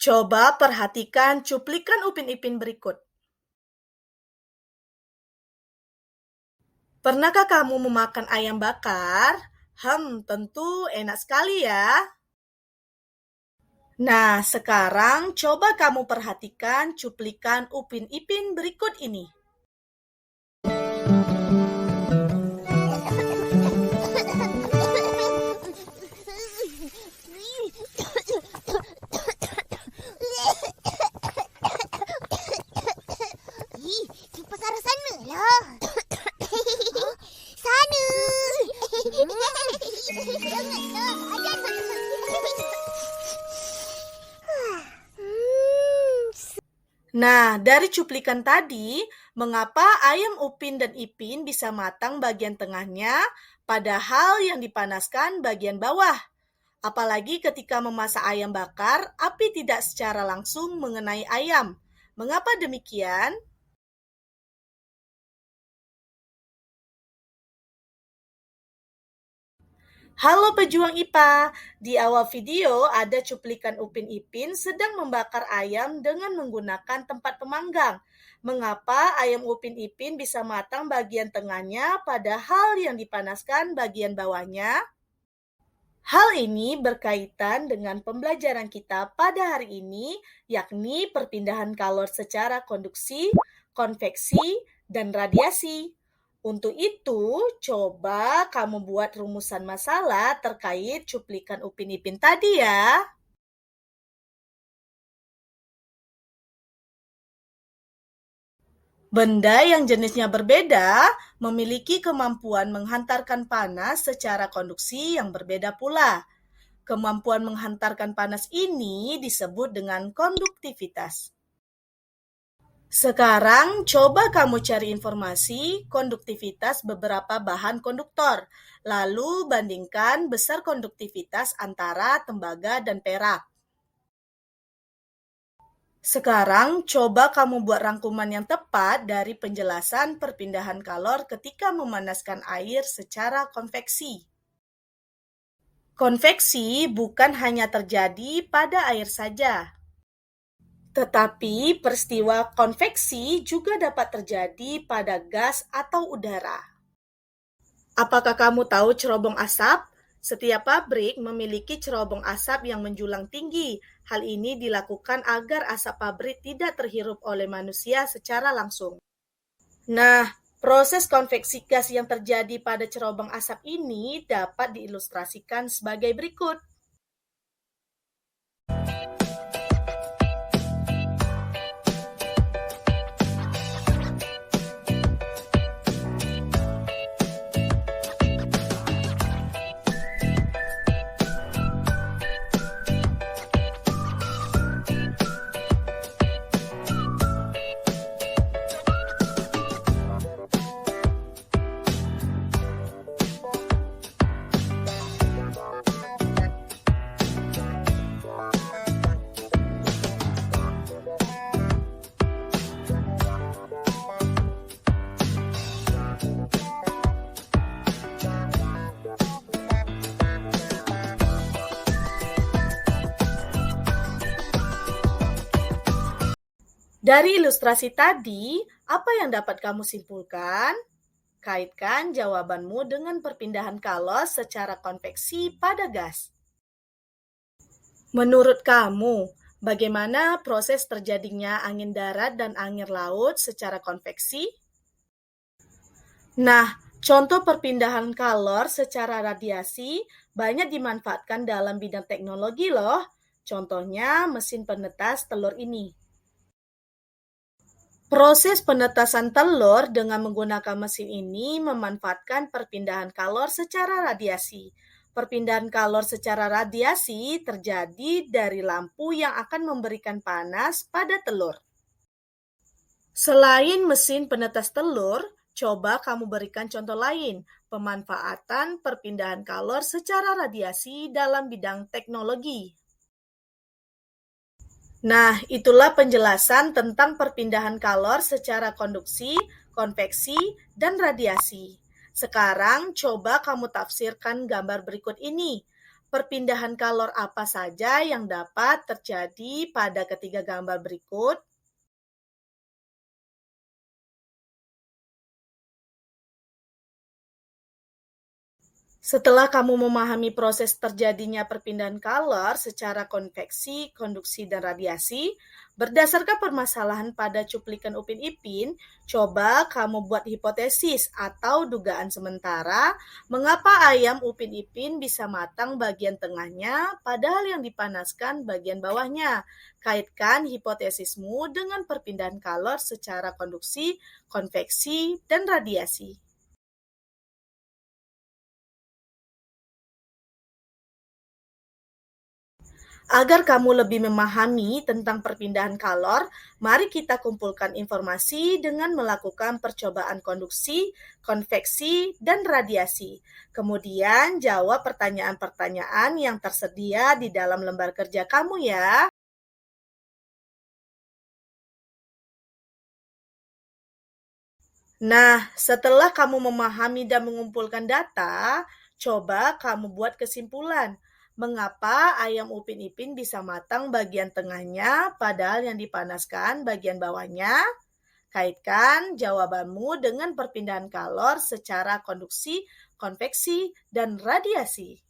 Coba perhatikan cuplikan Upin Ipin berikut. Pernahkah kamu memakan ayam bakar? Tentu enak sekali ya. Nah, sekarang coba kamu perhatikan cuplikan Upin Ipin berikut ini. Di pasar sana lah. Sana. Nah, dari cuplikan tadi, mengapa ayam Upin dan Ipin bisa matang bagian tengahnya, padahal yang dipanaskan bagian bawah? Apalagi ketika memasak ayam bakar, api tidak secara langsung mengenai ayam. Mengapa demikian? Halo pejuang IPA, di awal video ada cuplikan Upin Ipin sedang membakar ayam dengan menggunakan tempat pemanggang. Mengapa ayam Upin Ipin bisa matang bagian tengahnya padahal yang dipanaskan bagian bawahnya? Hal ini berkaitan dengan pembelajaran kita pada hari ini, yakni perpindahan kalor secara konduksi, konveksi, dan radiasi. Untuk itu, coba kamu buat rumusan masalah terkait cuplikan Upin Ipin tadi ya. Benda yang jenisnya berbeda memiliki kemampuan menghantarkan panas secara konduksi yang berbeda pula. Kemampuan menghantarkan panas ini disebut dengan konduktivitas. Sekarang coba kamu cari informasi konduktivitas beberapa bahan konduktor, lalu bandingkan besar konduktivitas antara tembaga dan perak. Sekarang coba kamu buat rangkuman yang tepat dari penjelasan perpindahan kalor ketika memanaskan air secara konveksi. Konveksi bukan hanya terjadi pada air saja, tetapi peristiwa konveksi juga dapat terjadi pada gas atau udara. Apakah kamu tahu cerobong asap? Setiap pabrik memiliki cerobong asap yang menjulang tinggi. Hal ini dilakukan agar asap pabrik tidak terhirup oleh manusia secara langsung. Nah, proses konveksi gas yang terjadi pada cerobong asap ini dapat diilustrasikan sebagai berikut. Dari ilustrasi tadi, apa yang dapat kamu simpulkan? Kaitkan jawabanmu dengan perpindahan kalor secara konveksi pada gas. Menurut kamu, bagaimana proses terjadinya angin darat dan angin laut secara konveksi? Nah, contoh perpindahan kalor secara radiasi banyak dimanfaatkan dalam bidang teknologi loh. Contohnya mesin penetas telur ini. Proses penetasan telur dengan menggunakan mesin ini memanfaatkan perpindahan kalor secara radiasi. Perpindahan kalor secara radiasi terjadi dari lampu yang akan memberikan panas pada telur. Selain mesin penetas telur, coba kamu berikan contoh lain, pemanfaatan perpindahan kalor secara radiasi dalam bidang teknologi. Nah, itulah penjelasan tentang perpindahan kalor secara konduksi, konveksi, dan radiasi. Sekarang, coba kamu tafsirkan gambar berikut ini. Perpindahan kalor apa saja yang dapat terjadi pada ketiga gambar berikut? Setelah kamu memahami proses terjadinya perpindahan kalor secara konveksi, konduksi, dan radiasi, berdasarkan permasalahan pada cuplikan Upin Ipin, coba kamu buat hipotesis atau dugaan sementara mengapa ayam Upin Ipin bisa matang bagian tengahnya padahal yang dipanaskan bagian bawahnya. Kaitkan hipotesismu dengan perpindahan kalor secara konduksi, konveksi, dan radiasi. Agar kamu lebih memahami tentang perpindahan kalor, mari kita kumpulkan informasi dengan melakukan percobaan konduksi, konveksi, dan radiasi. Kemudian jawab pertanyaan-pertanyaan yang tersedia di dalam lembar kerja kamu ya. Nah, setelah kamu memahami dan mengumpulkan data, coba kamu buat kesimpulan. Mengapa ayam Upin Ipin bisa matang bagian tengahnya padahal yang dipanaskan bagian bawahnya? Kaitkan jawabanmu dengan perpindahan kalor secara konduksi, konveksi, dan radiasi.